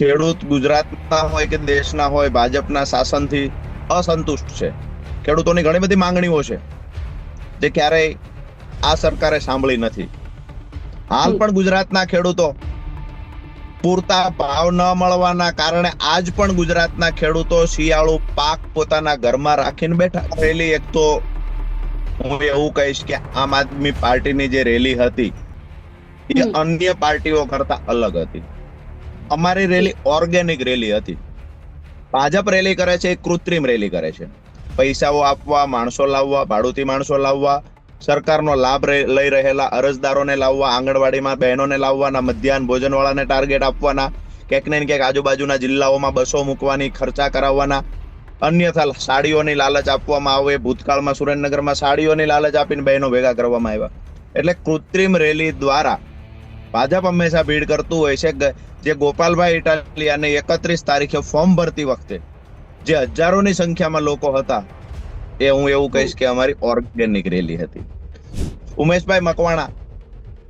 ખેડૂત ગુજરાતના હોય કે દેશના હોય ભાજપના શાસનથી અસંતુષ્ટ છે. ખેડૂતોની ઘણી બધી માંગણીઓ છે જે ક્યારેય આ સરકારે સાંભળી નથી. હાલ પણ ગુજરાતના ખેડૂતો પૂરતા ભાવ ન મળવાના કારણે આજ પણ ગુજરાતના ખેડૂતો શિયાળુ પાક પોતાના ઘરમાં રાખીને બેઠા. રેલી એક તો હું એવું કહીશ કે આમ આદમી પાર્ટીની જે રેલી હતી એ અન્ય પાર્ટીઓ કરતા અલગ હતી. અમારી રેલી ઓર્ગેનિક રેલી હતી. ભાજપ રેલી કરે છે, કૃત્રિમ રેલી કરે છે. પૈસાઓ આપવા, માણસો લાવવા, ભાડુતી માણસો લાવવા, સરકારનો લાભ લઈ રહેલા અરજદારોને લાવવા, આંગણવાડીમાં બહેનોને લાવવાના, મધ્યાહન ભોજન વાળાને ટાર્ગેટ આપવાના, ક્યાંક ને ક્યાંક આજુબાજુના જિલ્લાઓમાં બસો મૂકવાની, ખર્ચા કરાવવાના, અન્યથા સાડીઓની લાલચ આપવામાં આવે. ભૂતકાળમાં સુરેન્દ્રનગરમાં સાડીઓની લાલચ આપીને બહેનો ભેગા કરવામાં આવ્યા. એટલે કૃત્રિમ રેલી દ્વારા ભાજપ હંમેશા ભીડ કરતું હોય છે. જે ગોપાલભાઈ ઇટાલિયાને 31 તારીખે ફોર્મ ભરતી વખતે જે હજારોની સંખ્યામાં લોકો હતા, એ હું એવું કહીશ કે અમારી ઓર્ગેનિક રેલી હતી. ઉમેશભાઈ મકવાણા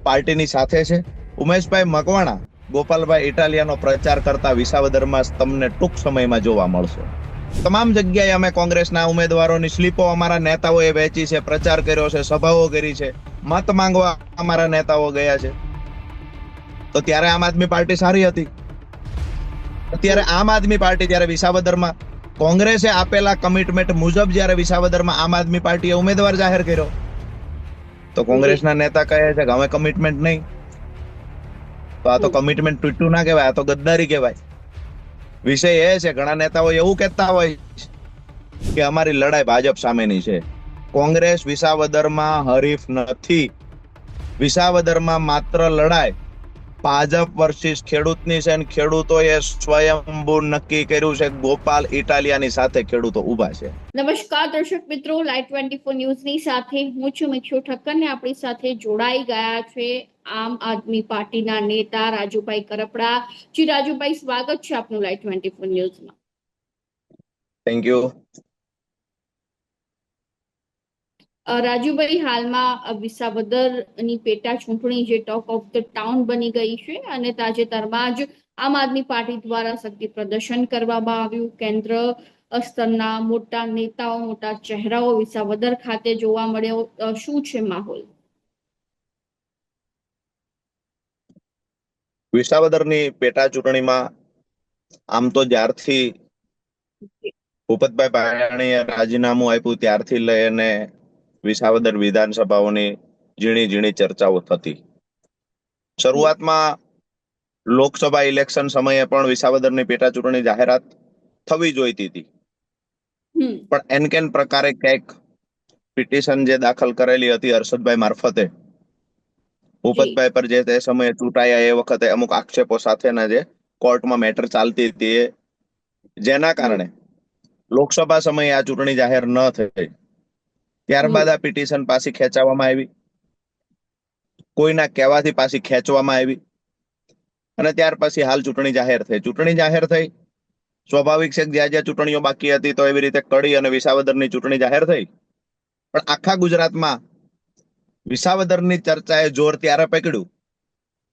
પાર્ટીની સાથે છે. ઉમેશભાઈ મકવાણા ગોપાલભાઈ ઇટાલિયાનો પ્રચાર કરતા વિસાવદરમાં તમને ટૂંક સમયમાં જોવા મળશે. તમામ જગ્યાએ અમે કોંગ્રેસના ઉમેદવારોની સ્લીપો અમારા નેતાઓએ વહેંચી છે, પ્રચાર કર્યો છે, સભાઓ કરી છે, મત માંગવા અમારા નેતાઓ ગયા છે. તો ત્યારે આમ આદમી પાર્ટી સારી હતી. અત્યારે આમ આદમી પાર્ટી ત્યારે વિસાવદરમાં કોંગ્રેસે આપેલા કમિટમેન્ટ મુજબ જ્યારે વિસાવદરમાં આમ આદમી પાર્ટીએ ઉમેદવાર જાહેર કર્યો તો કોંગ્રેસના નેતા કહે છે કે અમે કમિટમેન્ટ નહીં. તો આ તો કમિટમેન્ટ તૂટ્યું ના કહેવાય, આ તો ગદ્દારી કહેવાય. વિષય એ છે, ઘણા નેતાઓ એવું કહેતા હોય કે અમારી લડાઈ ભાજપ સામેની છે. કોંગ્રેસ વિસાવદરમાં હરીફ નથી. વિસાવદરમાં માત્ર લડાઈ ભાજપ વર્સિસ ખેડૂતની છે, અને ખેડૂતોએ સ્વયંભૂ નક્કી કર્યું છે ગોપાલ ઇટાલિયાની સાથે ખેડૂતો ઉભા છે. નમસ્કાર દર્શક મિત્રો, લાઈવ 24 ન્યૂઝની સાથે હું છું મિક્ષુ ઠક્કર ને આપણી સાથે જોડાઈ ગયા છે આમ આદમી પાર્ટીના નેતા રાજુભાઈ કરપડા. જી રાજુભાઈ, સ્વાગત છે આપનું લાઈવ 24 ન્યૂઝમાં. Thank you. રાજુભાઈ, હાલમાં વિસાવદરની પેટા ચૂંટણી જે ટોક ઓફ ધ ટાઉન બની ગઈ છે અને તાજેતરમાં જ આમ આદમી પાર્ટી દ્વારા શક્તિ પ્રદર્શન કરવામાં આવ્યું. કેન્દ્ર સ્તરના મોટા નેતાઓ, મોટા ચહેરાઓ વિસાવદર ખાતે જોવા મળ્યો. શું છે માહોલ? વિસાવદરની પેટા ચૂંટણીમાં આમ તો જ્યારથી ભૂપતભાઈ ભાયાણીએ રાજીનામું આપ્યું ત્યારથી લઈને વિસાવદર વિધાનસભાઓની ઝીણી ઝીણી ચર્ચાઓ થતી. શરૂઆતમાં લોકસભા ઇલેક્શન સમયે પણ વિસાવદરની પેટા ચૂંટણી જાહેરાત થવી જોઈતી હતી, પણ એનકેન પ્રકારે ક્યાંક પિટિશન જે દાખલ કરેલી હતી હર્ષદભાઈ મારફતે ભૂપતભાઈ પર, જે તે સમયે ચૂંટાયા એ વખતે અમુક આક્ષેપો સાથેના જે કોર્ટમાં મેટર ચાલતી હતી, જેના કારણે લોકસભા સમયે આ ચૂંટણી જાહેર ન થઈ. ત્યારબાદ આ પિટિશન પાછી ખેંચવામાં આવી, કોઈના કહેવાથી પાછી ખેંચવામાં આવી, અને ત્યાર પછી હાલ ચૂંટણી જાહેર થઈ. ચૂંટણી જાહેર થઈ, સ્વાભાવિક છે જ્યાં જ્યાં ચૂંટણીઓ બાકી હતી તો એવી રીતે કડી અને વિસાવદરની ચૂંટણી જાહેર થઈ. પણ આખા ગુજરાતમાં વિસાવદરની ચર્ચાએ જોર ત્યારે પકડ્યું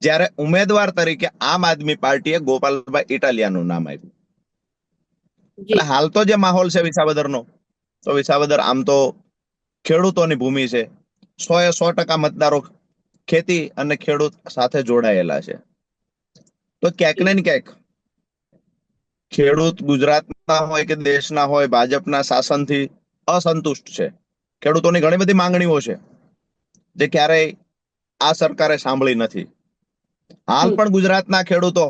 જ્યારે ઉમેદવાર તરીકે આમ આદમી પાર્ટીએ ગોપાલભાઈ ઇટાલિયાનું નામ આપ્યું. એટલે હાલ તો જે માહોલ છે વિસાવદરનો, તો વિસાવદર આમ તો ખેડૂતોની ભૂમિ છે. 100% મતદારો ખેતી અને ખેડૂત સાથે જોડાયેલા છે. તો ક્યાંક ને ક્યાંક ખેડૂત ગુજરાતના હોય કે દેશના હોય ભાજપના શાસનથી અસંતુષ્ટ છે. ખેડૂતોની ઘણી બધી માંગણીઓ છે જે ક્યારેય આ સરકારે સાંભળી નથી. હાલ પણ ગુજરાતના ખેડૂતો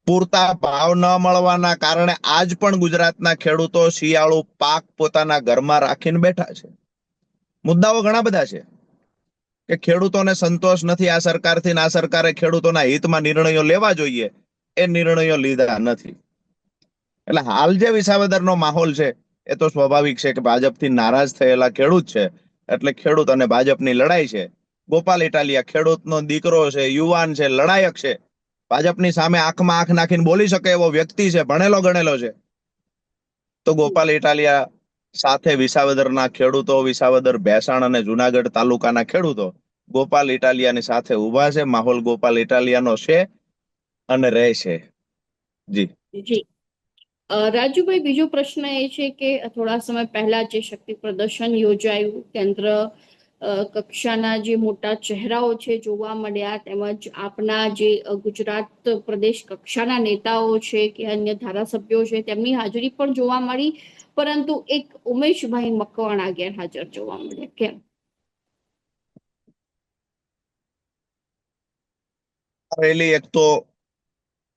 પૂરતા ભાવ ન મળવાના કારણે આજ પણ ગુજરાતના ખેડૂતો શિયાળુ પાક પોતાના ઘરમાં રાખીને બેઠા છે. મુદ્દાઓ ઘણા બધા છે કે ખેડૂતોને સંતોષ નથી આ સરકારથી, આ સરકારે ખેડૂતોના હિતમાં નિર્ણયો લેવા જોઈએ, એ નિર્ણયો લીધા નથી. એટલે હાલ જે વિસાવદરનો માહોલ છે એ તો સ્વાભાવિક છે કે ભાજપથી નારાજ થયેલા ખેડૂત છે, એટલે ખેડૂત અને ભાજપની લડાઈ છે. ગોપાલ ઇટાલિયા ખેડૂતનો દીકરો છે, યુવાન છે, લડાયક છે, ભાજપની સામે આંખમાં આંખ નાખીને બોલી શકે એવો વ્યક્તિ છે, ભણેલો ગણેલો છે. તો ગોપાલ ઇટાલિયા સાથે વિસાવદરના ખેડૂતો, વિસાવદર, ભેસાણ અને જુનાગઢ તાલુકાના ખેડૂતો ગોપાલ ઇટાલિયાની સાથે ઉભા છે. માહોલ ગોપાલ ઇટાલિયાનો છે અને રહેશે. જી. જી. રાજુભાઈ, બીજો પ્રશ્ન એ છે કે થોડા સમય પહેલા જે શક્તિ પ્રદર્શન યોજાયું, કેન્દ્ર કક્ષાના જે મોટા ચહેરાઓ છે જોવા મળ્યા, તેમજ આપના જે ગુજરાત પ્રદેશ કક્ષાના નેતાઓ છે કે અન્ય ધારાસભ્યો છે તેમની હાજરી પણ જોવા મળી, પરંતુ એક ઉમેશભાઈ મકવાણા ગેરહાજર જોવા મળ્યા, કેમ? રેલી એક તો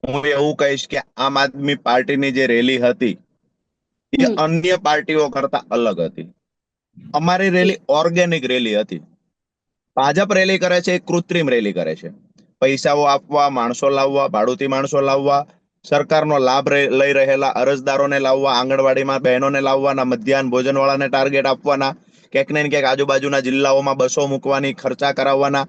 હું એવું કહીશ કે આમ આદમી પાર્ટીની જે રેલી હતી એ હમ. અન્ય પાર્ટીઓ કરતા અલગ હતી. અમારી જી. રેલી ઓર્ગેનિક રેલી હતી. ભાજપ રેલી કરે છે એ કૃત્રિમ રેલી કરે છે. પૈસાઓ આપવા, માણસો લાવવા, ભાડુતી માણસો લાવવા, સરકારનો લાભ લઈ રહેલા અરજદારોને લાવવા, આંગણવાડીમાં બહેનોને લાવવાના, મધ્યાહન ભોજન વાળાને ટાર્ગેટ આપવાના, ક્યાંક ને ક્યાંક આજુબાજુના જિલ્લાઓમાં બસો મૂકવાની, ખર્ચા કરાવવાના,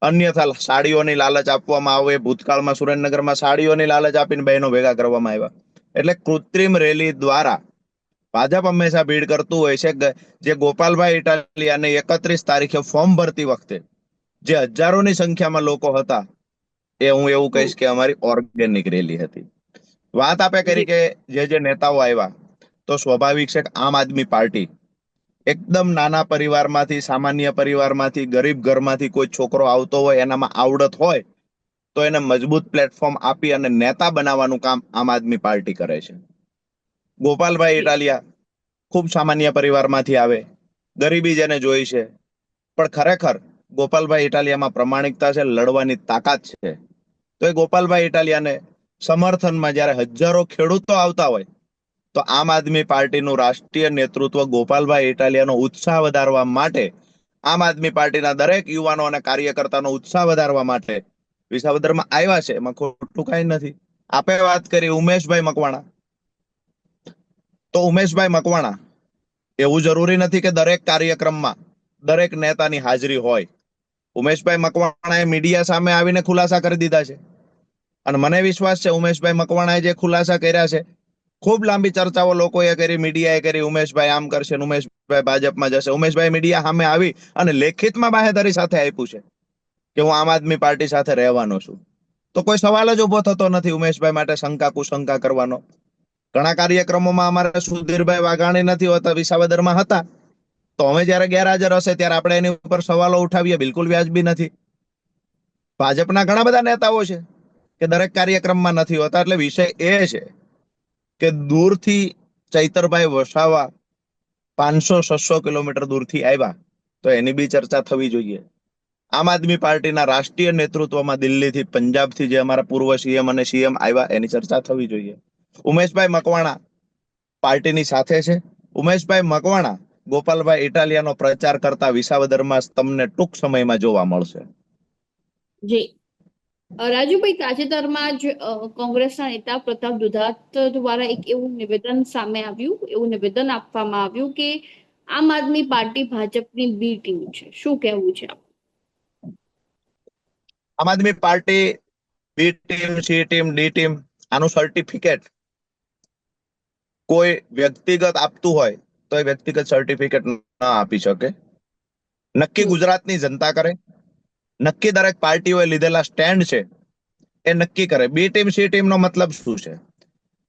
અન્યથા સાડીઓની લાલચ આપવામાં આવે. ભૂતકાળમાં સુરેન્દ્રનગરમાં સાડીઓની લાલચ આપીને બહેનો ભેગા કરવામાં આવ્યા. એટલે કૃત્રિમ રેલી દ્વારા ભાજપ હંમેશા ભીડ કરતું હોય છે. જે ગોપાલભાઈ ઇટાલિયાને 31 તારીખે ફોર્મ ભરતી વખતે જે હજારોની સંખ્યામાં લોકો હતા, એ હું એવું હમ. કહીશ કે અમારી ઓર્ગેનિક રેલી હતી. વાત આપે કરી જી. કે જે નેતાઓ આવ્યા, તો સ્વાભાવિક છે કે આમ આદમી પાર્ટી એકદમ નાના પરિવારમાંથી, સામાન્ય પરિવારમાંથી, ગરીબ ઘરમાંથી કોઈ છોકરો આવતો હોય, એનામાં આવડત હોય તો એને મજબૂત પ્લેટફોર્મ આપી અને નેતા બનાવવાનું કામ આમ આદમી પાર્ટી કરે છે. ગોપાલભાઈ જી. ઇટાલિયા ખૂબ સામાન્ય પરિવારમાંથી આવે, ગરીબી જેને જોઈ છે, પણ ખરેખર ગોપાલભાઈ ઇટાલિયામાં પ્રમાણિકતા છે, લડવાની તાકાત છે. તો એ ગોપાલભાઈ ઇટાલિયાને સમર્થનમાં જ્યારે હજારો ખેડૂતો આવતા હોય, તો આમ આદમી પાર્ટીનું રાષ્ટ્રીય નેતૃત્વ ગોપાલભાઈ ઇટાલિયાનો ઉત્સાહ વધારવા માટે, આમ આદમી પાર્ટીના દરેક યુવાનો અને કાર્યકર્તાનો ઉત્સાહ વધારવા માટે વિસાવદરમાં આવ્યા છે. એમાં ખોટું કઈ નથી. આપે વાત કરી ઉમેશભાઈ મકવાણા, તો ઉમેશભાઈ મકવાણા એવું જરૂરી નથી કે દરેક કાર્યક્રમમાં દરેક નેતાની હાજરી હોય. ઉમેશભાઈ મકવાણાએ મીડિયા સામે આવીને ખુલાસા કરી દીધા છે. અને મને વિશ્વાસ છે ઉમેશભાઈ મકવાણાએ જે ખુલાસા કર્યા છે, ખૂબ લાંબી ચર્ચાઓ લોકોએ કરી, મીડિયાએ કરી, ઉમેશભાઈ આમ કરશે, ઉમેશભાઈ ભાજપમાં જશે. ઉમેશભાઈ મીડિયા સામે આવી અને લેખિતમાં બાહેધરી સાથે આપ્યું છે કે હું આમ આદમી પાર્ટી સાથે રહેવાનો છું. તો કોઈ સવાલ જ ઉભો થતો નથી ઉમેશભાઈ માટે શંકા કુશંકા કરવાનો. ઘણા કાર્યક્રમોમાં અમારે સુધીરભાઈ વાઘાણી નથી હોતા, વિસાવદરમાં હતા, તો અમે જયારે ગેરહાજર હશે ત્યારે આપણે એની ઉપર સવાલો ઉઠાવીએ, બિલકુલ વ્યાજબી નથી. ભાજપના ઘણા બધા નેતાઓ છે કે દરેક કાર્યક્રમમાં નથી હોતા. એટલે વિષય એ છે કે દૂરથી ચૈતરભાઈ વસાવા 500-600 કિલોમીટર દૂરથી આવ્યા, તો એની બી ચર્ચા થવી જોઈએ. આમ આદમી પાર્ટીના રાષ્ટ્રીય નેતૃત્વમાં દિલ્હીથી, પંજાબથી જે અમારા પૂર્વ સીએમ અને સીએમ આવ્યા, એની ચર્ચા થવી જોઈએ. ઉમેશભાઈ મકવાણા પાર્ટીની સાથે છે. ઉમેશભાઈ મકવાણા ગોપાલભાઈ ઇટાલિયાનો પ્રચાર કરતા વિસાવદરમાં તમને ટૂંક સમયમાં જોવા મળશે. જી. રાજુભાઈ, તાજેતરમાં જ કોંગ્રેસના નેતા પ્રતાપ દુધાત દ્વારા એક એવું નિવેદન સામે આવ્યું, એવું નિવેદન આપવામાં આવ્યું કે આમ આદમી પાર્ટી ભાજપની બી ટીમ છે. શું કહેવું છે? Aam Aadmi Party B team, C team, D team, આનું સર્ટિફિકેટ કોઈ વ્યક્તિગત આપતું હોય તો એ વ્યક્તિગત સર્ટિફિકેટ ના આપી શકે. નક્કી હમ. ગુજરાતની જનતા કરે, નક્કી દરેક પાર્ટીઓએ લીધેલા સ્ટેન્ડ છે એ નક્કી કરે. બી ટીમ સી ટીમ નો મતલબ શું છે?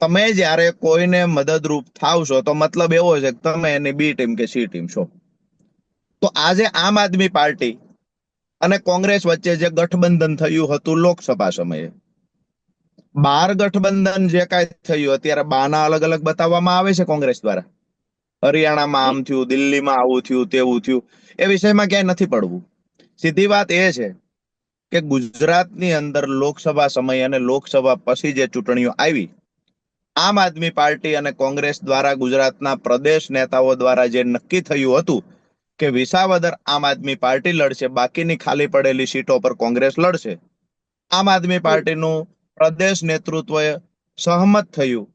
તમે જ્યારે કોઈને મદદરૂપ થાવશો તો મતલબ એવો છે કે તમે એની બી ટીમ કે સી ટીમ છો. તો આજે આમ આદમી પાર્ટી અને કોંગ્રેસ વચ્ચે જે ગઠબંધન થયું હતું લોકસભા સમયે, 12 ગઠબંધન જે કાંઈ થયું, અત્યારે બાના અલગ અલગ બતાવવામાં આવે છે કોંગ્રેસ દ્વારા. હરિયાણામાં આમ જી. થયું, દિલ્હીમાં આવું થયું, તેવું થયું. એ વિષયમાં ક્યાંય નથી પડવું. સીધી વાત એ છે કે ગુજરાતની અંદર લોકસભા સમય અને લોકસભા પછી જે ચૂંટણીઓ આવી, આમ આદમી પાર્ટી અને કોંગ્રેસ દ્વારા, ગુજરાતના પ્રદેશ નેતાઓ દ્વારા જે નક્કી થયું હતું કે વિસાવદર આમ આદમી પાર્ટી લડશે, બાકીની ખાલી પડેલી સીટો પર કોંગ્રેસ લડશે, આમ આદમી હમ. પાર્ટીનું પ્રદેશ નેતૃત્વએ સહમત થયું.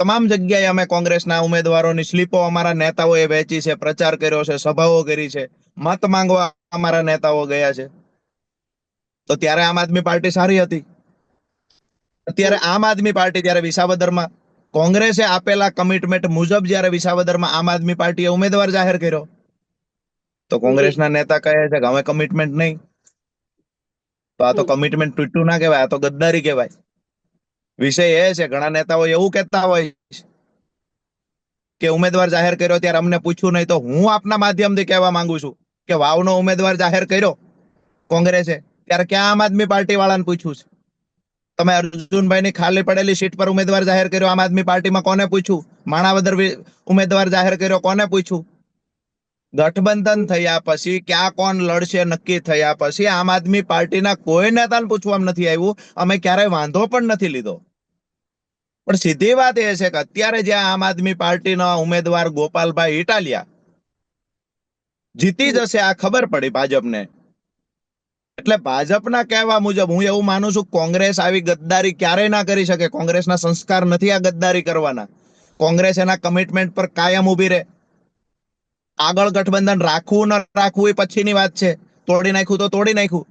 તમામ જગ્યાએ અમે કોંગ્રેસના ઉમેદવારોની સ્લીપો અમારા નેતાઓએ વહેંચી છે, પ્રચાર કર્યો છે, સભાઓ કરી છે, મત માંગવા અમારા નેતાઓ ગયા છે. તો ત્યારે આમ આદમી પાર્ટી સારી હતી. અત્યારે હમ. આમ આદમી પાર્ટી જ્યારે વિસાવદરમાં કોંગ્રેસે આપેલા કમિટમેન્ટ મુજબ જ્યારે વિસાવદરમાં આમ આદમી પાર્ટીએ ઉમેદવાર જાહેર કર્યો, તો જી. કોંગ્રેસના નેતા કહે છે કે અમે કમિટમેન્ટ નહીં. તો આ તો હમ. કમિટમેન્ટ તૂટ્યું ના કહેવાય, આ તો ગદ્દારી કહેવાય. વિષય એ છે, ઘણા નેતાઓ એવું કહેતા હોય કે ઉમેદવાર જાહેર કર્યો ત્યારે અમને પૂછ્યું નહીં. તો હું આપના માધ્યમથી કહેવા માંગુ છું કે વાવનો ઉમેદવાર જાહેર કર્યો કોંગ્રેસે, ત્યારે ક્યાં આમ આદમી પાર્ટી વાળાને પૂછ્યું છે? તમે અર્જુનભાઈની ખાલી પડેલી સીટ પર ઉમેદવાર જાહેર કર્યો, આમ આદમી પાર્ટીમાં કોને પૂછ્યું? માણાવદર ઉમેદવાર જાહેર કર્યો, કોને પૂછ્યું? ગઠબંધન થયા પછી ક્યાં કોણ લડશે નક્કી થયા પછી આમ આદમી પાર્ટીના કોઈ નેતાને પૂછવામાં નથી આવ્યું. અમે ક્યારેય વાંધો પણ નથી લીધો. પણ સીધી વાત એ છે કે અત્યારે જ્યાં આમ આદમી પાર્ટીના ઉમેદવાર ગોપાલભાઈ ઇટાલિયા જીતી જશે આ ખબર પડી ભાજપને, એટલે ભાજપના કહેવા મુજબ હું એવું માનું છું કોંગ્રેસ આવી ગદ્દારી ક્યારેય ના કરી શકે. કોંગ્રેસના સંસ્કાર નથી આ ગદ્દારી કરવાના. કોંગ્રેસ એના કમિટમેન્ટ પર કાયમ ઊભી રહે. આગળ ગઠબંધન રાખવું ન રાખવું એ પછીની વાત છે. તોડી નાખ્યું તો તોડી નાખ્યું,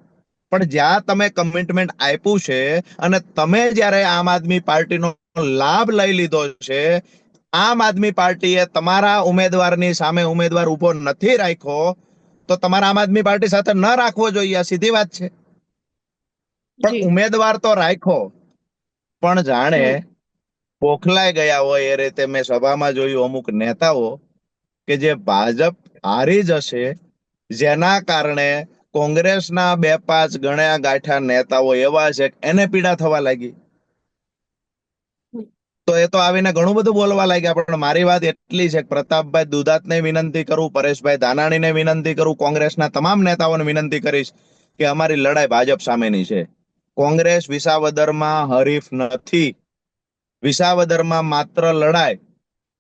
પણ જ્યાં તમે કમિટમેન્ટ આપ્યું છે અને તમે જ્યારે આમ આદમી પાર્ટીનો લાભ લઈ લીધો છે, આમ આદમી પાર્ટીએ તમારા ઉમેદવારની સામે ઉમેદવાર ઉભો નથી રાખ્યો, તો તમારા આમ આદમી પાર્ટી સાથે ન રાખવો જોઈએ. આ સીધી વાત છે. પણ ઉમેદવાર તો રાખ્યો, પણ જાણે બોખલાઈ ગયા હોય એ રીતે મેં સભામાં જોયું અમુક નેતાઓ કે જે ભાજપ હારી જશે, જેના કારણે કોંગ્રેસના 2-5 ગણ્યા ગાંઠા નેતાઓ એવા છે એને પીડા થવા લાગી. તો એ તો આવીને ઘણું બધું બોલવા લાગ્યા. પણ મારી વાત એટલી છે કે પ્રતાપભાઈ દુધાતને વિનંતી કરું, પરેશભાઈ ધાનાણીને વિનંતી કરું, કોંગ્રેસના તમામ નેતાઓને વિનંતી કરીશ કે અમારી લડાઈ ભાજપ સામેની છે. કોંગ્રેસ વિસાવદરમાં હરીફ નથી. વિસાવદરમાં માત્ર લડાઈ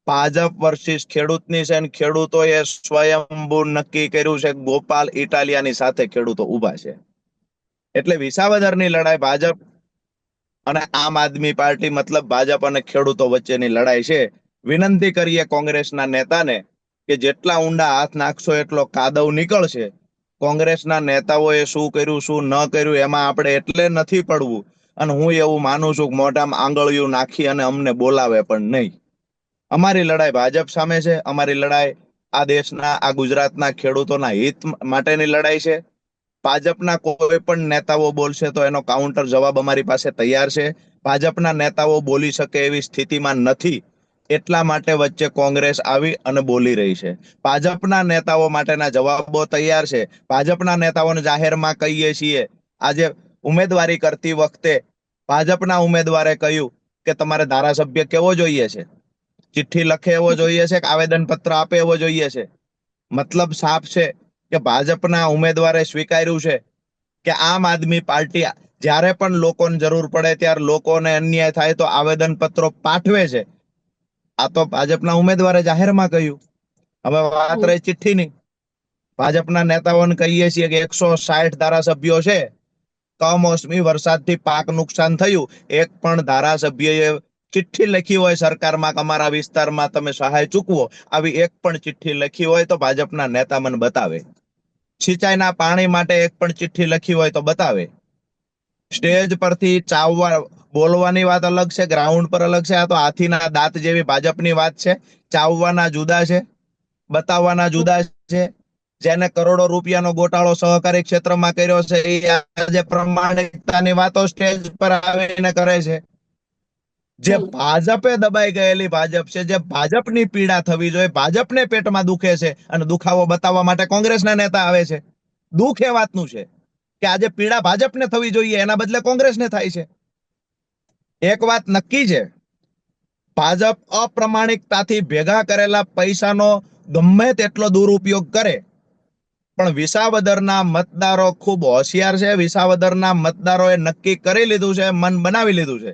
ભાજપ વર્સિસ ખેડૂતની છે, અને ખેડૂતોએ સ્વયંભૂ નક્કી કર્યું છે ગોપાલ ઇટાલિયાની સાથે ખેડૂતો ઉભા છે. એટલે વિસાવદરની લડાઈ ભાજપ અને આમ આદમી પાર્ટી મતલબ ભાજપ અને ખેડૂતો વચ્ચેની લડાઈ છે. વિનંતી કરીએ કોંગ્રેસના નેતાને કે જેટલા ઊંડા હાથ નાખશો એટલો કાદવ નીકળશે. કોંગ્રેસના નેતાઓએ શું કર્યું શું ન કર્યું એમાં આપણે એટલે નથી પડવું. અને હું એવું માનું છું કે મોઢામાં આંગળીયું નાખી અને અમને બોલાવે પણ નહીં. અમારી લડાઈ ભાજપ સામે છે. અમારી લડાઈ આ દેશના, આ ગુજરાતના ખેડૂતોના હિત માટેની લડાઈ છે. ભાજપના કોઈ પણ નેતાઓ બોલશે તો એનો કાઉન્ટર જવાબ અમારી પાસે તૈયાર છે. ભાજપના નેતાઓ બોલી શકે એવી સ્થિતિમાં નથી, એટલા માટે વચ્ચે કોંગ્રેસ આવી અને બોલી રહી છે. ભાજપના નેતાઓ માટેના જવાબો તૈયાર છે. ભાજપના નેતાઓને જાહેરમાં કહીએ છીએ. આજે ઉમેદવારી કરતી વખતે ભાજપના ઉમેદવારે કહ્યું કે તમારે ધારાસભ્ય કેવો જોઈએ છે, ચિઠ્ઠી લખે એવો જોઈએ છે કે આવેદન પત્ર આપે એવો જોઈએ છે? મતલબ સાફ છે કે ભાજપના ઉમેદવારે સ્વીકાર્યું છે કે આમ આદમી પાર્ટી જ્યારે પણ લોકોને જરૂર પડે ત્યારે લોકોને અન્યાય થાય તો આવેદન પત્રો પાઠવે છે. આ તો ભાજપના ઉમેદવારે જાહેરમાં કહ્યું. હવે વાત રહી ચિઠ્ઠીની. ભાજપના નેતાઓને કહીએ છીએ કે 160 ધારાસભ્યો છે, કમોસમી વરસાદથી પાક નુકસાન થયું, એક પણ ધારાસભ્યએ ચિઠ્ઠી લખી હોય સરકારમાં કે અમારા વિસ્તારમાં તમે સહાય ચૂકવો, આવી એક પણ ચિઠ્ઠી લખી હોય તો ભાજપના નેતા મને બતાવે. સિંચાઈના પાણી માટે એક પણ ચિઠ્ઠી લખી હોય તો બતાવે. સ્ટેજ પરથી ચાવવા બોલવાની વાત અલગ છે, ગ્રાઉન્ડ પર અલગ છે. આ તો હાથીના દાંત જેવી ભાજપની વાત છે. ચાવવાના જુદા છે, બતાવવાના જુદા છે. જેને કરોડો રૂપિયાનો ગોટાળો સહકારી ક્ષેત્રમાં કર્યો છે એ આજે પ્રમાણિકતાની વાતો સ્ટેજ પર આવીને કરે છે. જે ભાજપે દબાઈ ગયેલી ભાજપ છે, જે ભાજપની પીડા થવી જોઈએ, ભાજપને પેટમાં દુખે છે અને દુખાવો બતાવવા માટે કોંગ્રેસના નેતા આવે છે. દુઃખ એ વાતનું છે કે આજે પીડા ભાજપને થવી જોઈએ એના બદલે કોંગ્રેસને થાય છે. એક વાત નક્કી છે, ભાજપ અપ્રમાણિકતાથી ભેગા કરેલા પૈસાનો ગમે તેટલો દુરુપયોગ કરે, પણ વિસાવદરના મતદારો ખૂબ હોશિયાર છે. વિસાવદરના મતદારોએ નક્કી કરી લીધું છે, મન બનાવી લીધું છે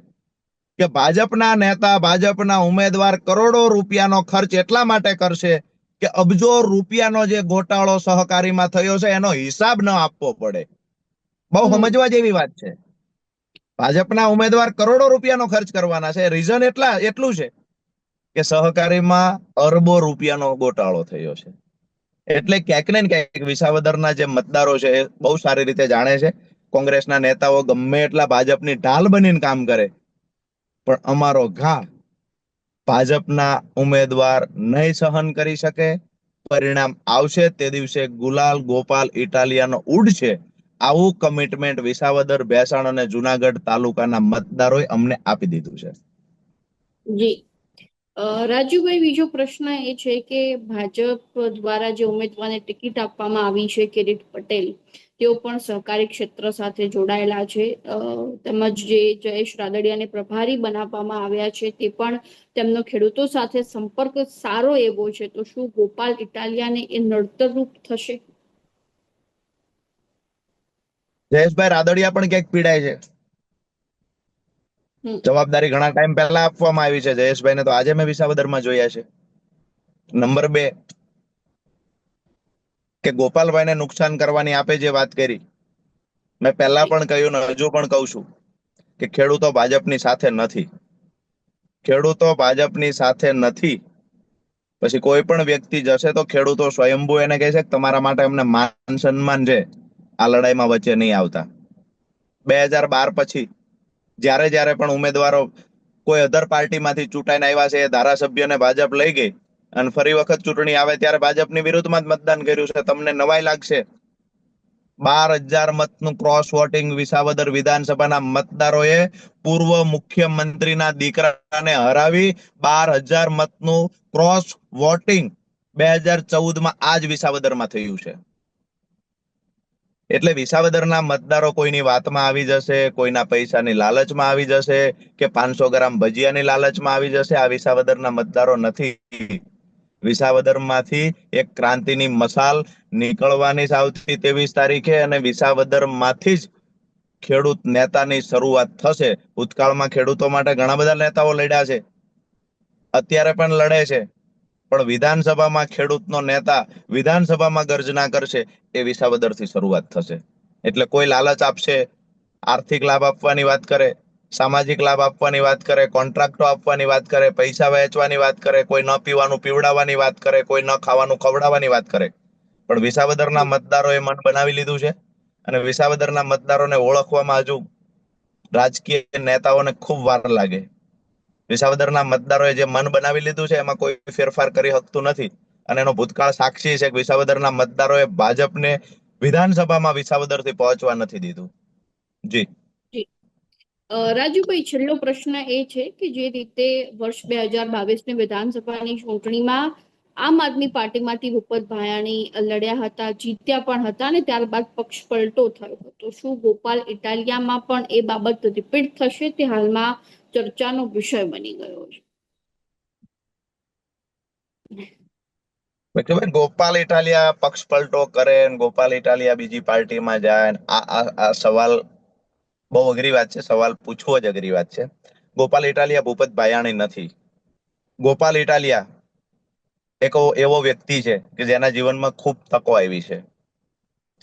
કે ભાજપના નેતા, ભાજપના ઉમેદવાર કરોડો રૂપિયાનો ખર્ચ એટલા માટે કરશે કે અબજો રૂપિયાનો જે ગોટાળો સહકારીમાં થયો છે એનો હિસાબ ન આપવો પડે. બહુ સમજવા જેવી વાત છે. ભાજપના ઉમેદવાર કરોડો રૂપિયાનો ખર્ચ કરવાના છે. રીઝન એટલું છે કે સહકારીમાં અરબો રૂપિયાનો ગોટાળો થયો છે. એટલે ક્યાંક ને ક્યાંક વિસાવદરના જે મતદારો છે એ બહુ સારી રીતે જાણે છે. કોંગ્રેસના નેતાઓ ગમે એટલા ભાજપની ઢાલ બનીને કામ કરે, પણ અમારો ઘા ભાજપના ઉમેદવાર નહીં સહન કરી શકે. પરિણામ આવશે તે દિવસે ગુલાલ ગોપાલ ઇટાલિયાનો ઉડશે આવું કમિટમેન્ટ વિસાવદર, ભેસાણ અને જુનાગઢ તાલુકાના મતદારોએ અમને આપી દીધું છે. જી રાજુભાઈ, બીજો પ્રશ્ન એ છે કે ભાજપ દ્વારા જે ઉમેદવારને ટિકિટ આપવામાં આવી છે, કિરીટ પટેલ, તેઓ પણ સહકારી ક્ષેત્ર સાથે જોડાયેલા છે. તેમજ જે જયેશ રાદડિયાને પ્રભારી બનાવવામાં આવ્યા છે, તે પણ તેમનો ખેડૂતો સાથે સંપર્ક સારો એવો છે. તો શું ગોપાલ ઇટાલિયાને એ નડતરરૂપ થશે? જયેશભાઈ રાદડિયા પણ ક્યાંક પીડાય છે. જવાબદારી ઘણા ટાઈમ પહેલા આપવામાં આવી છે જયેશભાઈને, તો આજે મેં વિસાવદરમાં જોયા છે. નંબર 2 કે ગોપાલભાઈને નુકસાન કરવાની આપે જે વાત કરી, મેં પહેલા પણ કહ્યું ને હજુ પણ કહું છું કે ખેડૂતો ભાજપની સાથે નથી. ખેડૂતો ભાજપની સાથે નથી. પછી કોઈ પણ વ્યક્તિ જશે તો ખેડૂતો સ્વયંભૂ એને કહે છે કે તમારા માટે અમને માન સન્માન છે, આ લડાઈમાં વચ્ચે નહીં આવતા. 2012 પછી જ્યારે જ્યારે પણ ઉમેદવારો કોઈ અધર પાર્ટીમાંથી ચૂંટાઈને આવ્યા છે, એ ધારાસભ્યને ભાજપ લઈ ગઈ અને ફરી વખત ચૂંટણી આવે ત્યારે ભાજપની વિરુદ્ધમાં જ મતદાન કર્યું છે. તમને નવાઈ લાગશે, 12,000 મતનું ક્રોસ વોટિંગ વિસાવદર વિધાનસભાના મતદારોએ પૂર્વ મુખ્યમંત્રીના દીકરાને હરાવી 12,000 મતનું ક્રોસ વોટિંગ 2014માં આજ વિસાવદરમાં થયું છે. એટલે વિસાવદરના મતદારો કોઈની વાતમાં આવી જશે, કોઈના પૈસાની લાલચમાં આવી જશે કે 500 ગ્રામ ભજીયાની લાલચમાં આવી જશે, આ વિસાવદરના મતદારો નથી. વિસાવદરમાંથી એક ક્રાંતિની મશાલ નીકળવાની છે આવતી 23 તારીખે, અને વિસાવદરમાંથી જ ખેડૂત નેતાની શરૂઆત થશે. ભૂતકાળમાં ખેડૂતો માટે ઘણા બધા નેતાઓ લડ્યા છે, અત્યારે પણ લડે છે, પણ વિધાનસભામાં ખેડૂતનો નેતા વિધાનસભામાં ગર્જના કરશે એ વિસાવદરથી શરૂઆત થશે. એટલે કોઈ લાલચ આપશે, આર્થિક લાભ આપવાની વાત કરે, સામાજિક લાભ આપવાની વાત કરે, કોન્ટ્રાક્ટો આપવાની વાત કરે, પૈસા વહેંચવાની વાત કરે, કોઈ ન પીવાનું પીવડાવવાની વાત કરે, કોઈ ન ખાવાનું ખવડાવવાની વાત કરે, પણ વિસાવદરના મતદારોએ મન બનાવી લીધું છે. અને વિસાવદરના મતદારોને ઓળખવામાં હજુ રાજકીય નેતાઓને ખૂબ વાર લાગે. વિસાવદરના મતદારોએ જે મન બનાવી લીધું છે એમાં કોઈ ફેરફાર કરી શકતું નથી. અને એનો ભૂતકાળ સાક્ષી છે કે વિસાવદરના મતદારોએ ભાજપને વિધાનસભામાં વિસાવદરથી પહોંચવા નથી દીધું. જી રાજુભાઈ, છેલ્લો પ્રશ્ન એ છે કે જે રીતે વર્ષ 2022ની વિધાનસભાની ચૂંટણીમાં આમ આદમી પાર્ટીમાંથી ભૂપત ભાયાણી લડ્યા હતા, જીત્યા પણ હતા, અને ત્યારબાદ પક્ષ પલટો થયો હતો. શું ગોપાલ ઇટાલિયામાં પણ એ બાબત રિપીટ થશે? તે હાલમાં ચર્ચાનો વિષય બની ગયો છે. ગોપાલ ઇટાલિયા પક્ષ પલટો કરે, ગોપાલ ઇટાલિયા બીજી પાર્ટીમાં જાય, આ સવાલ બહુ અઘરી વાત છે. સવાલ પૂછવો જ અઘરી વાત છે. ગોપાલ ઇટાલિયા ભૂપત ભાયાણી નથી. ગોપાલ ઇટાલિયા એક એવો વ્યક્તિ છે કે જેના જીવનમાં ખૂબ તકો આવી છે.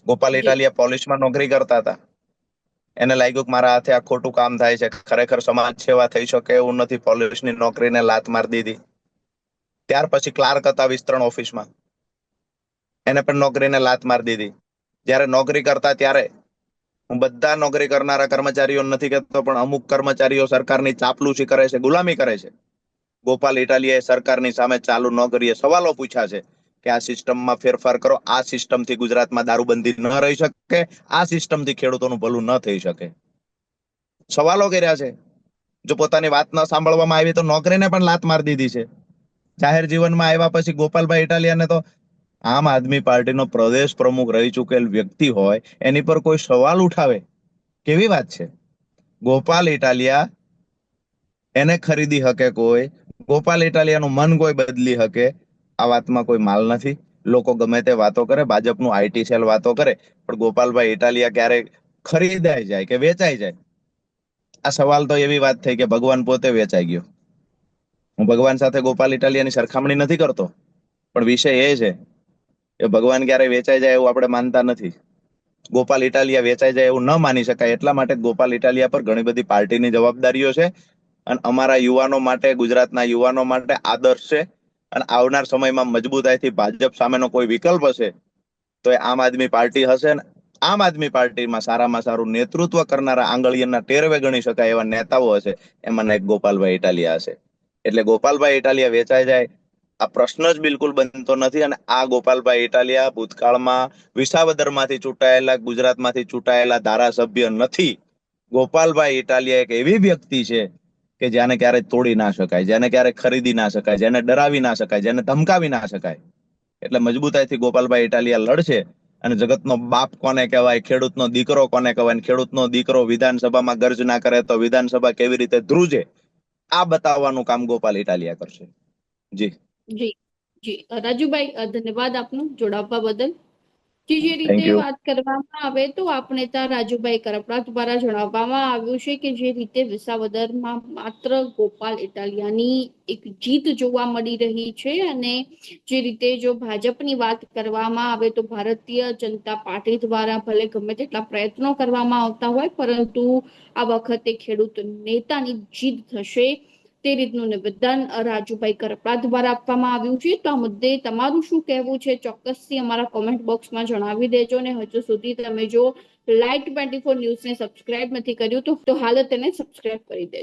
ગોપાલ ઇટાલિયા પોલીસમાં નોકરી કરતા હતા. એને લાગ્યું કે મારા હાથે આ ખોટું કામ થાય છે, ખરેખર સમાજ સેવા થઈ શકે એવું નથી, પોલીસની નોકરીને લાત મારી દીધી. ત્યાર પછી ક્લાર્ક હતા વિસ્તરણ ઓફિસમાં, એને પણ નોકરીને લાત મારી દીધી. જ્યારે નોકરી કરતા ત્યારે, હું બધા નોકરી કરનારા કર્મચારીઓ નથી કહેતો, પણ અમુક કર્મચારીઓ સરકારની ચાપલુસી કરે છે, ગુલામી કરે છે. ગોપાલ ઇટાલિયાએ સરકારની સામે ચાલુ નોકરીએ સવાલો પૂછ્યા છે કે આ સિસ્ટમમાં ફેરફાર કરો, આ સિસ્ટમથી ગુજરાતમાં દારૂબંધી ન રહી શકે, આ સિસ્ટમથી ખેડૂતોનું ભલું ન થઈ શકે. સવાલો કર્યા છે. જો પોતાની વાત ન સાંભળવામાં આવી તો નોકરીને પણ લાત મારી દીધી છે. જાહેર જીવનમાં આવ્યા પછી ગોપાલભાઈ ઇટાલિયાને તો આમ આદમી પાર્ટીનો પ્રદેશ પ્રમુખ રહી ચૂકેલ વ્યક્તિ હોય એની પર કોઈ સવાલ ઉઠાવે, કેવી વાત છે? ગોપાલ ઇટાલિયા એને ખરીદી શકે કોઈ? ગોપાલ ઇટાલિયાનું મન કોઈ બદલી શકે? આ વાતમાં કોઈ માલ નથી. લોકો ગમે તે વાતો કરે, ભાજપનું આઈટી સેલ વાતો કરે, પણ ગોપાલભાઈ ઇટાલિયા ક્યારે ખરીદાઈ જાય કે વેચાઈ જાય? આ સવાલ તો એવી વાત થઈ કે ભગવાન પોતે વેચાઈ ગયો. હું ભગવાન સાથે ગોપાલ ઇટાલિયાની સરખામણી નથી કરતો, પણ વિષય એ છે કે ભગવાન ક્યારે વેચાઈ જાય એવું આપણે માનતા નથી. ગોપાલ ઇટાલિયા વેચાઈ જાય એવું ન માની શકાય. એટલા માટે ગોપાલ ઇટાલિયા પર ઘણી બધી પાર્ટીની જવાબદારીઓ છે, અને અમારા યુવાનો માટે, ગુજરાતના યુવાનો માટે આદર્શ છે. અને આવનાર સમયમાં મજબૂતાઈથી ભાજપ સામેનો કોઈ વિકલ્પ હશે તો એ આમ આદમી પાર્ટી હશે. આમ આદમી પાર્ટીમાં સારામાં સારું નેતૃત્વ કરનારા, આંગળીના ટેરવે ગણી શકાય એવા નેતાઓ હશે, એમાં એક ગોપાલભાઈ ઇટાલિયા હશે. એટલે ગોપાલભાઈ ઇટાલિયા વેચાઈ જાય આ પ્રશ્ન જ બિલકુલ બનતો નથી. અને આ ગોપાલભાઈ ઇટાલિયા ભૂતકાળમાં વિસાવદરમાંથી ચૂંટાયેલા, ગુજરાતમાંથી ચૂંટાયેલા ધારાસભ્ય નથી. ગોપાલભાઈ ઇટાલિયા એક એવી વ્યક્તિ છે કે જેને ક્યારે તોડી ના શકાય, જેને ક્યારે ખરીદી ના શકાય, જેને ડરાવી ના શકાય, જેને ધમકાવી ના શકાય. એટલે મજબૂતાઈથી ગોપાલભાઈ ઇટાલિયા લડશે. અને જગતનો બાપ કોને કહેવાય, ખેડૂતનો દીકરો કોને કહેવાય, અને ખેડૂતનો દીકરો વિધાનસભામાં ગર્જના કરે તો વિધાનસભા કેવી રીતે ધ્રુજે, આ બતાવવાનું કામ ગોપાલ ઇટાલિયા કરશે. જી જી જી રાજુભાઈ, ધન્યવાદ આપનો જોડાવવા બદલ. જે રીતે થેન્ક યુ. વાત કરવામાં આવે તો આપણે ત્યાં રાજુભાઈ કરપડા દ્વારા જણાવવામાં આવ્યું છે કે જે રીતે વિસાવદરમાં માત્ર ગોપાલ ઇટાલિયાની એક જીત જોવા મળી રહી છે. અને જે રીતે જો ભાજપની વાત કરવામાં આવે તો ભારતીય જનતા પાર્ટી દ્વારા ભલે ગમે તેટલા પ્રયત્નો કરવામાં આવતા હોય, પરંતુ આ વખતે ખેડૂત નેતાની જીત થશે તે રીતનું નિવેદન રાજુભાઈ કરપડા દ્વારા આપવામાં આવ્યું છે. તો આ મુદ્દે તમારું શું કહેવું છે ચોક્કસથી અમારા કોમેન્ટ બોક્સમાં જણાવી દેજો. અને હજુ સુધી તમે જો લાઈટ 24 ન્યૂઝને સબસ્ક્રાઇબ નથી કર્યું તો હાલ તેને સબસ્ક્રાઇબ કરી દેજો.